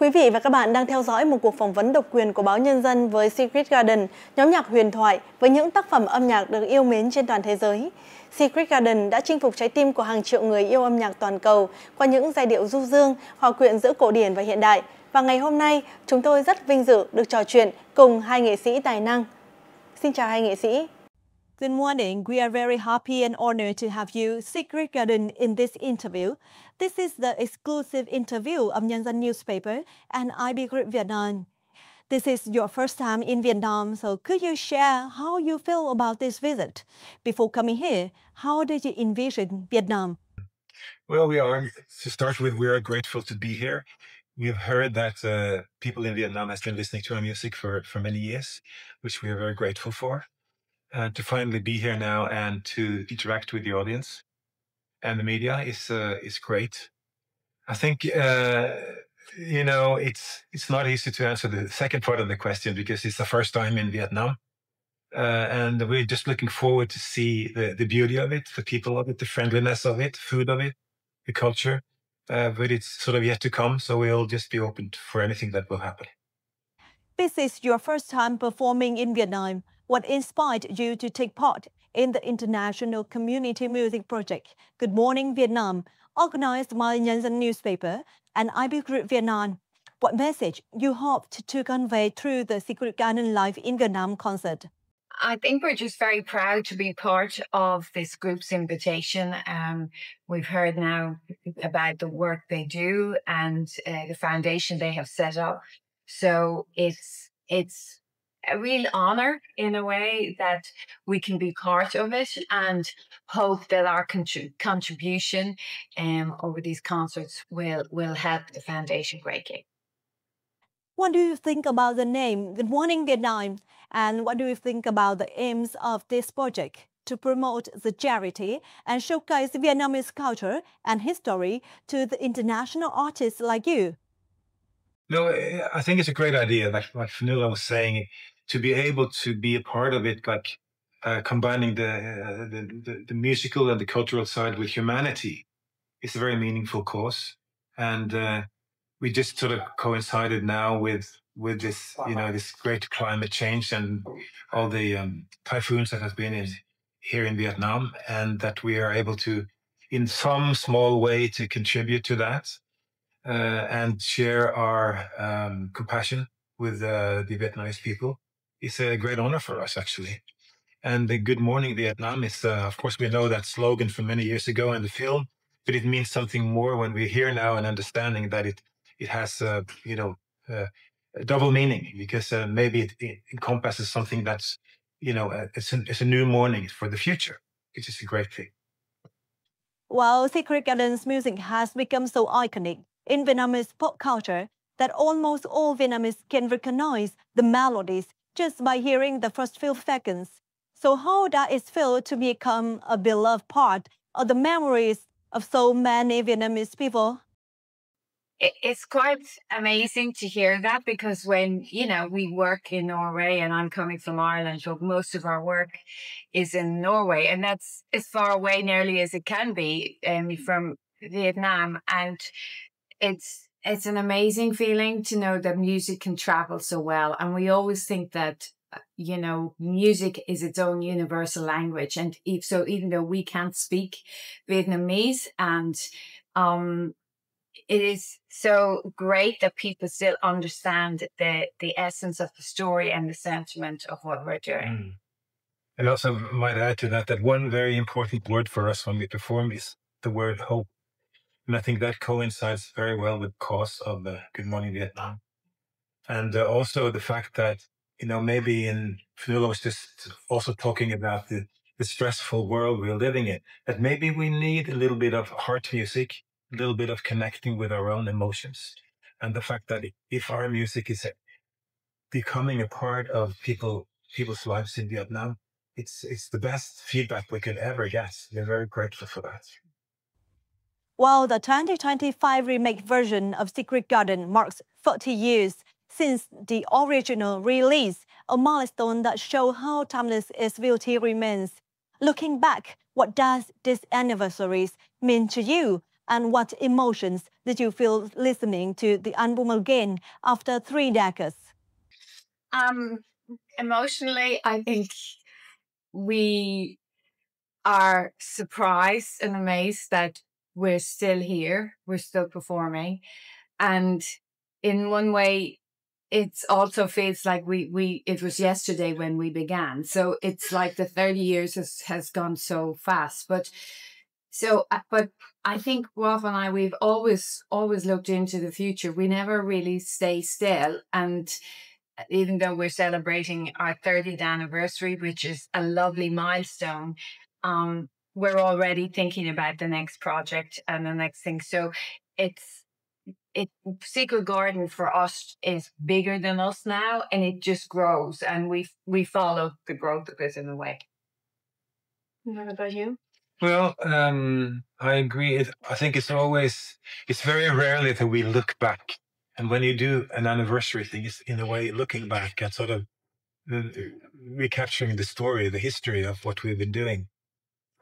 Quý vị và các bạn đang theo dõi một cuộc phỏng vấn độc quyền của Báo Nhân Dân với Secret Garden, nhóm nhạc huyền thoại với những tác phẩm âm nhạc được yêu mến trên toàn thế giới. Secret Garden đã chinh phục trái tim của hàng triệu người yêu âm nhạc toàn cầu qua những giai điệu du dương, hòa quyện giữa cổ điển và hiện đại. Và ngày hôm nay, chúng tôi rất vinh dự được trò chuyện cùng hai nghệ sĩ tài năng. Xin chào hai nghệ sĩ. Good morning. We are very happy and honored to have you, Secret Garden, in this interview. This is the exclusive interview of Nhân Dân newspaper and IB Group Vietnam. This is your first time in Vietnam, so could you share how you feel about this visit? Before coming here, how did you envision Vietnam? Well, to start with, we are grateful to be here. We have heard that people in Vietnam have been listening to our music for many years, which we are very grateful for. To finally be here now and to interact with the audience and the media is great. I think it's not easy to answer the second part of the question because it's the first time in Vietnam, and we're just looking forward to see the beauty of it, the people of it, the friendliness of it, food of it, the culture. But it's sort of yet to come, so we'll just be open for anything that will happen. This is your first time performing in Vietnam. What inspired you to take part in the international community music project Good Morning Vietnam, organized by Nhân Dân newspaper and IB Group Vietnam? What message you hoped to convey through the Secret Garden Live in Vietnam concert? I think we're just very proud to be part of this group's invitation. We've heard now about the work they do and the foundation they have set up. So it's a real honor in a way that we can be part of it, and hope that our contribution over these concerts will help the foundation greatly. What do you think about the name Good Morning Vietnam, and what do you think about the aims of this project to promote the charity and showcase Vietnamese culture and history to the international artists like you? No, I think it's a great idea, like Fionnuala was saying, to be able to be a part of it, like combining the musical and the cultural side with humanity. It's a very meaningful cause, and we just sort of coincided now with this, this great climate change and all the typhoons that have been here in Vietnam, and that we are able to, in some small way, to contribute to that. And share our compassion with the Vietnamese people. It's a great honor for us, actually. And the Good Morning Vietnam is, of course, we know that slogan from many years ago in the film, but it means something more when we're here now and understanding that it has, a double meaning, because maybe it encompasses something that's, it's a new morning for the future, which is a great thing. Well, Secret Garden's music has become so iconic in Vietnamese pop culture that almost all Vietnamese can recognize the melodies just by hearing the first few seconds. So how does it feel to become a beloved part of the memories of so many Vietnamese people? It's quite amazing to hear that, because when, we work in Norway, and I'm coming from Ireland, so most of our work is in Norway, and that's as far away nearly as it can be from Vietnam. And it's an amazing feeling to know that music can travel so well. And we always think that, music is its own universal language. And even though we can't speak Vietnamese, and it is so great that people still understand the essence of the story and the sentiment of what we're doing. Mm. And also might add to that one very important word for us when we perform is the word hope. And I think that coincides very well with the cause of Good Morning Vietnam. And also the fact that, maybe Fionnuala was just also talking about the stressful world we're living in, that maybe we need a little bit of heart music, a little bit of connecting with our own emotions. And the fact that if our music is becoming a part of people's lives in Vietnam, it's the best feedback we could ever get. We're very grateful for that. While the 2025 remake version of Secret Garden marks 40 years since the original release, a milestone that shows how timeless its beauty remains. Looking back, what does this anniversary mean to you? And what emotions did you feel listening to the album again after 3 decades? Emotionally, I think we are surprised and amazed that we're still here, we're still performing. And in one way, it also feels like it was yesterday when we began. So it's like the 30 years has gone so fast. But I think Rolf and I, we've always looked into the future. We never really stay still. And even though we're celebrating our 30th anniversary, which is a lovely milestone, we're already thinking about the next project and the next thing. So Secret Garden for us is bigger than us now, and it just grows, and we follow the growth of it in a way. What about you? Well, I agree. I think it's very rarely that we look back. And when you do an anniversary thing, it's in a way looking back and sort of recapturing the story, the history of what we've been doing.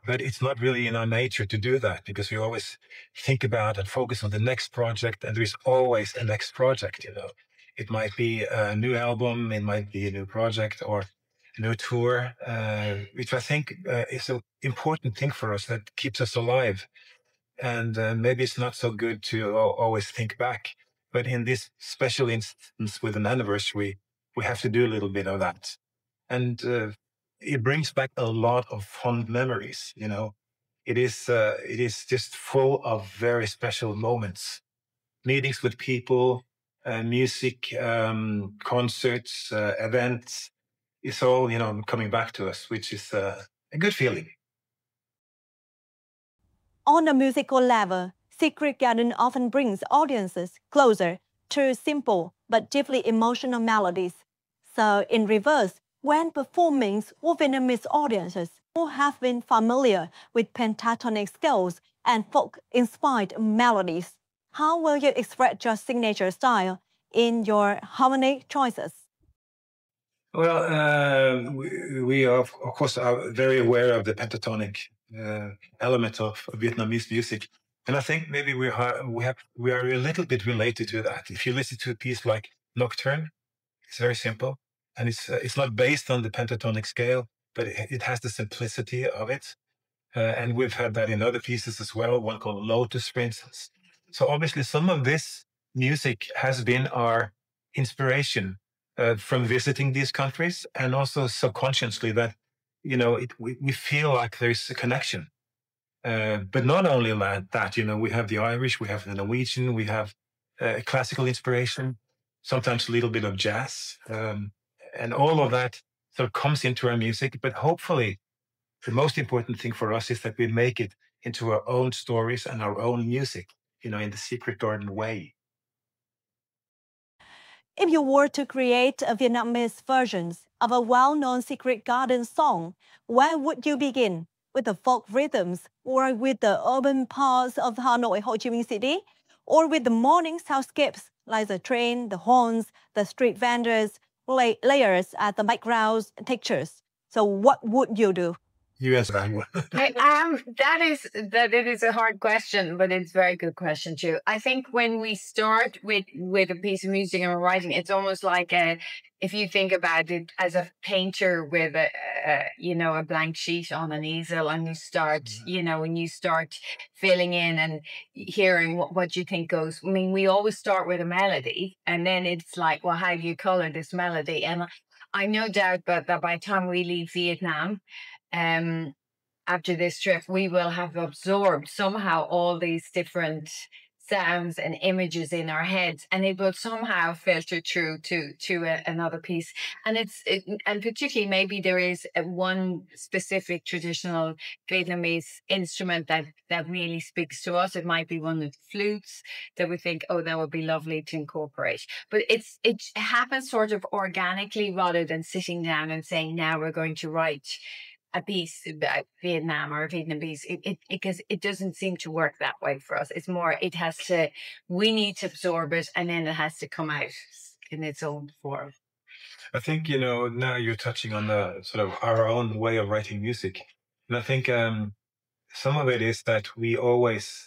But it's not really in our nature to do that, because we always think about and focus on the next project, and there's always a next project, you know. It might be a new album, it might be a new project or a new tour, which I think is an important thing for us that keeps us alive. And maybe it's not so good to always think back, but in this special instance with an anniversary, we have to do a little bit of that. And it brings back a lot of fond memories, you know. It is just full of very special moments, meetings with people, music, concerts, events. It's all, you know, coming back to us, which is a good feeling. On a musical level, Secret Garden often brings audiences closer to simple but deeply emotional melodies. So in reverse, when performing with Vietnamese audiences who have been familiar with pentatonic scales and folk-inspired melodies, how will you express your signature style in your harmonic choices? Well, we are, of course, are very aware of the pentatonic element of Vietnamese music, and I think maybe we are a little bit related to that. If you listen to a piece like Nocturne, it's very simple, and it's not based on the pentatonic scale, but it has the simplicity of it. And we've had that in other pieces as well, one called Lotus, for instance. So obviously some of this music has been our inspiration from visiting these countries, and also subconsciously that, you know, we feel like there's a connection. But not only that, you know, we have the Irish, we have the Norwegian, we have classical inspiration, sometimes a little bit of jazz. And all of that sort of comes into our music. But hopefully, the most important thing for us is that we make it into our own stories and our own music, you know, in the Secret Garden way. If you were to create a Vietnamese version of a well-known Secret Garden song, where would you begin? With the folk rhythms, or with the urban parts of Hanoi, Ho Chi Minh City, or with the morning soundscapes like the train, the horns, the street vendors, layers at the backgrounds, textures? So what would you do? You answer that one. That it is a hard question, but it's a very good question too. I think when we start with a piece of music and we're writing, it's almost like if you think about it as a painter with a blank sheet on an easel, and you start, when you start filling in and hearing what you think goes. I mean, we always start with a melody, and then it's like, well, how do you color this melody? And I no doubt that by the time we leave Vietnam, after this trip, we will have absorbed somehow all these different sounds and images in our heads, and it will somehow filter through to another piece. And and particularly maybe there is one specific traditional Vietnamese instrument that really speaks to us. It might be one of the flutes that we think, oh, that would be lovely to incorporate. But it happens sort of organically, rather than sitting down and saying, now we're going to write a piece about Vietnam or Vietnamese, because it doesn't seem to work that way for us. It's more, we need to absorb it, and then it has to come out in its own form. I think, now you're touching on the sort of our own way of writing music. And I think some of it is that we always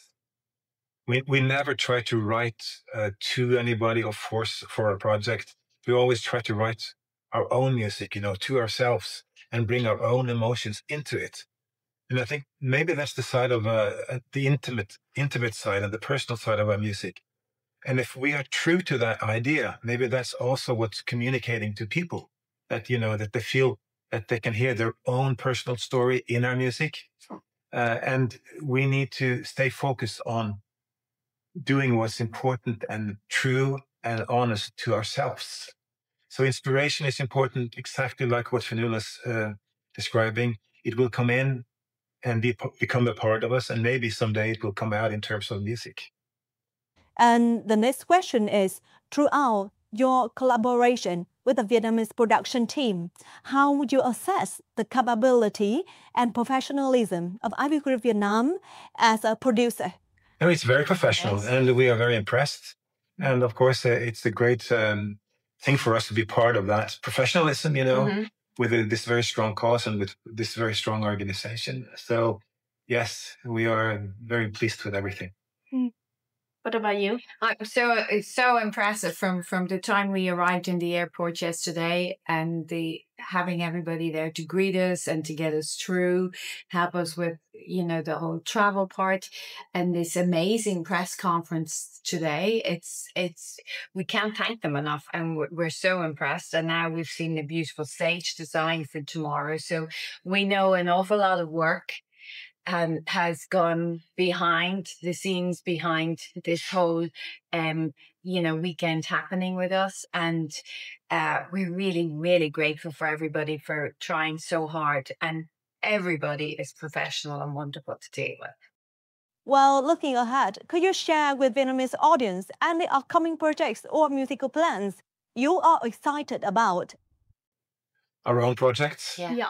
We never try to write to anybody or force for a project. We always try to write our own music, to ourselves and bring our own emotions into it. And I think maybe that's the side of the intimate side and the personal side of our music. And if we are true to that idea, maybe that's also what's communicating to people, that, that they feel that they can hear their own personal story in our music. And we need to stay focused on doing what's important and true and honest to ourselves. So inspiration is important, exactly like what Fionnuala's describing. It will come in and become a part of us, and maybe someday it will come out in terms of music. And the next question is, throughout your collaboration with the Vietnamese production team, how would you assess the capability and professionalism of Ivy Group Vietnam as a producer? No, it's very professional, yes. And we are very impressed. And of course, it's a great thing for us to be part of that professionalism, with this very strong cause and with this very strong organization. So, yes, we are very pleased with everything. What about you? It's so impressive from the time we arrived in the airport yesterday, and having everybody there to greet us and to get us through, help us with the whole travel part, and this amazing press conference today. It's we can't thank them enough, and we're so impressed. And now we've seen the beautiful stage design for tomorrow, so we know an awful lot of work has gone behind the scenes, behind this whole, weekend happening with us. And we're really, really grateful for everybody for trying so hard. And everybody is professional and wonderful to deal with. Well, looking ahead, could you share with Vietnamese audience any upcoming projects or musical plans you are excited about? Our own projects? Yeah.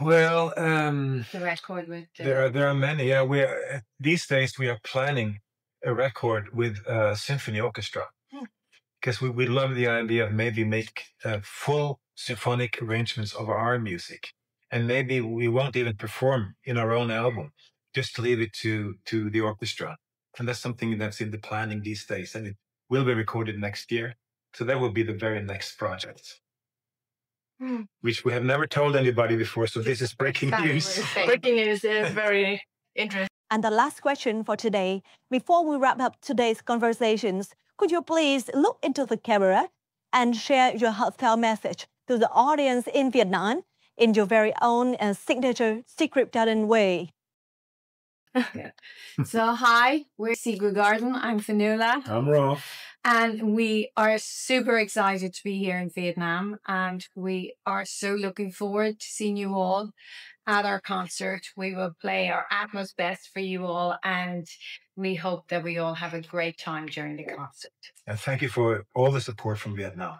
Well, the record with there are many. Yeah, these days we are planning a record with a symphony orchestra, because we love the idea of maybe make full symphonic arrangements of our music, and maybe we won't even perform in our own album, just leave it to the orchestra, and that's something that's in the planning these days, and it will be recorded next year. So that will be the very next project. Which we have never told anybody before, so this is breaking news. Breaking news is very interesting. And the last question for today, before we wrap up today's conversations, could you please look into the camera and share your heartfelt message to the audience in Vietnam in your very own signature Secret Garden way? So, hi, we're Secret Garden. I'm Fionnuala. I'm Rolf. And we are super excited to be here in Vietnam. And we are so looking forward to seeing you all at our concert. We will play our utmost best for you all. And we hope that we all have a great time during the concert. And thank you for all the support from Vietnam.